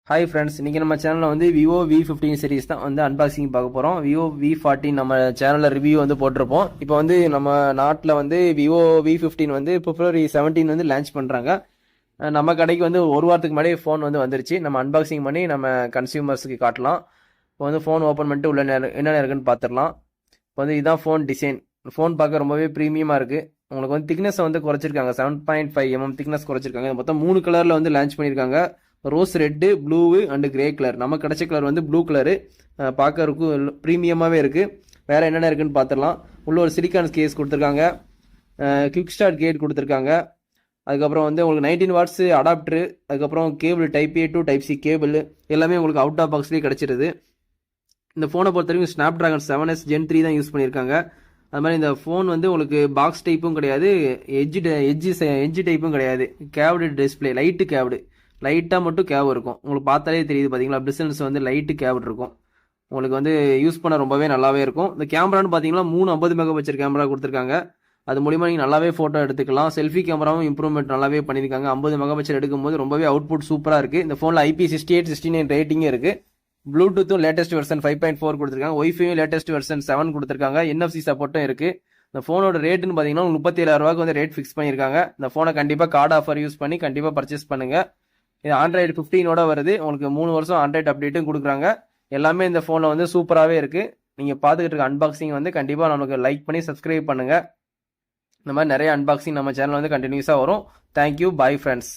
Hi friends, இன்றைக்கி நம்ம சேனலில் வந்து விவோ V15 சீரிஸ் தான் வந்து அன்பாக்சிங் பார்க்க போகிறோம். விவோ V14 நம்ம சேனலில் ரிவ்யூ வந்து போட்டிருப்போம். இப்போ வந்து நம்ம நாட்டில் வந்து விவோ V15 வந்து February 17 வந்து லான்ச் பண்ணுறாங்க. நம்ம கடைக்கு வந்து ஒரு வாரத்துக்கு முன்னாடி ஃபோன் வந்து வந்துருச்சு. நம்ம அன்பாக்சிங் பண்ணி நம்ம கன்சியூமர்ஸுக்கு காட்டலாம். இப்போ வந்து ஃபோன் ஓப்பன் பண்ணிட்டு உள்ள என்னென்ன இருக்குன்னு பார்த்துடலாம். இப்போ வந்து இதுதான் ஃபோன் டிசைன். ஃபோன் பார்க்க ரொம்பவே ப்ரீமியமாக இருக்குது. உங்களுக்கு வந்து திக்னஸ் வந்து குறைச்சிருக்காங்க. 7.5 mm திக்னஸ் குறைச்சிருக்காங்க. மொத்தம் 3 கலரில் வந்து லான்ச் பண்ணியிருக்காங்க. Rose red, blue and grey colour. நம்ம கிடைச்ச கலர் வந்து ப்ளூ கலரு. பார்க்கறதுக்கு ப்ரீமியமாகவே இருக்குது. வேறு என்னென்ன இருக்குன்னு பார்த்துடலாம். உள்ள ஒரு சிலிக்கான் கேஸ் கொடுத்துருக்காங்க. குவிக் ஸ்டார்ட் கேட் கொடுத்துருக்காங்க. அதுக்கப்புறம் வந்து உங்களுக்கு 19 வாட்ஸு அடாப்டரு. அதுக்கப்புறம் cable type A to type C cable எல்லாமே உங்களுக்கு அவுட் ஆஃப் பாக்ஸ்லேயே கிடச்சிருது. இந்த ஃபோனை பொறுத்த வரைக்கும் ஸ்னாப் ட்ராகன் 7S Gen 3 தான் யூஸ் பண்ணியிருக்காங்க. அது மாதிரி இந்த ஃபோன் வந்து உங்களுக்கு பாக்ஸ் டைப்பும் கிடையாது, எட்ஜி டைப்பும் கிடையாது. கேவ்டு டிஸ்பிளே, லைட்டாக மட்டும் கேவ் இருக்கும். உங்களுக்கு பார்த்தாலே தெரியுது பார்த்தீங்களா, பிரிசன்ஸ் வந்து லைட்டு கேவ்டு இருக்கும். உங்களுக்கு வந்து யூஸ் பண்ண ரொம்பவே நல்லாவே இருக்கும். இந்த கேமரான்னு பார்த்தீங்கன்னா 350 மெகாபிக்சல் கேமரா கொடுத்துருக்காங்க. அது மூலிமா நீங்கள் நல்லாவே ஃபோட்டோ எடுத்துக்கலாம். செல்ஃபி கேமராவும் இம்ப்ரூவ்மெண்ட் நல்லாவே பண்ணியிருக்காங்க. 50 மெகாபிக்சல் எடுக்கும்போது ரொம்பவே அவுட்புட் சூப்பராக இருக்குது. இந்த ஃபோனில் IP68, 69 ரேட்டிங்கே இருக்குது. ப்ளூடூத்தும் லேட்டஸ்ட் வெர்ஷன் 5.4 கொடுத்துருக்காங்க. ஒய்ஃபையும் லேட்டஸ்ட் வெர்ஷன் 7 கொடுத்துருக்காங்க. NFC சப்போர்ட்டும் இருக்குது. இந்த ஃபோனோட ரேட்டுன்னு பார்த்தீங்கன்னா 37,000 வந்து ரேட் ஃபிக்ஸ் பண்ணியிருக்காங்க. இந்த ஃபோனை கண்டிப்பாக கார்டு ஆஃபர் யூஸ் பண்ணி கண்டிப்பாக பர்ச்சேஸ் பண்ணுங்கள். இது Android 15 வருது. உங்களுக்கு 3 வருஷம் Android அப்டேட்டும் கொடுக்குறாங்க. எல்லாமே இந்த ஃபோனில் வந்து சூப்பராகவே இருக்குது. நீங்கள் பார்த்துக்கிட்டு இருக்க அன்பாக்சிங் வந்து கண்டிப்பாக நமக்கு லைக் பண்ணி சப்ஸ்கிரைப் பண்ணுங்கள். இந்த மாதிரி நிறைய அன்பாக்சிங் நம்ம சேனல் வந்து கண்டினியூஸாக வரும். Thank you, bye friends.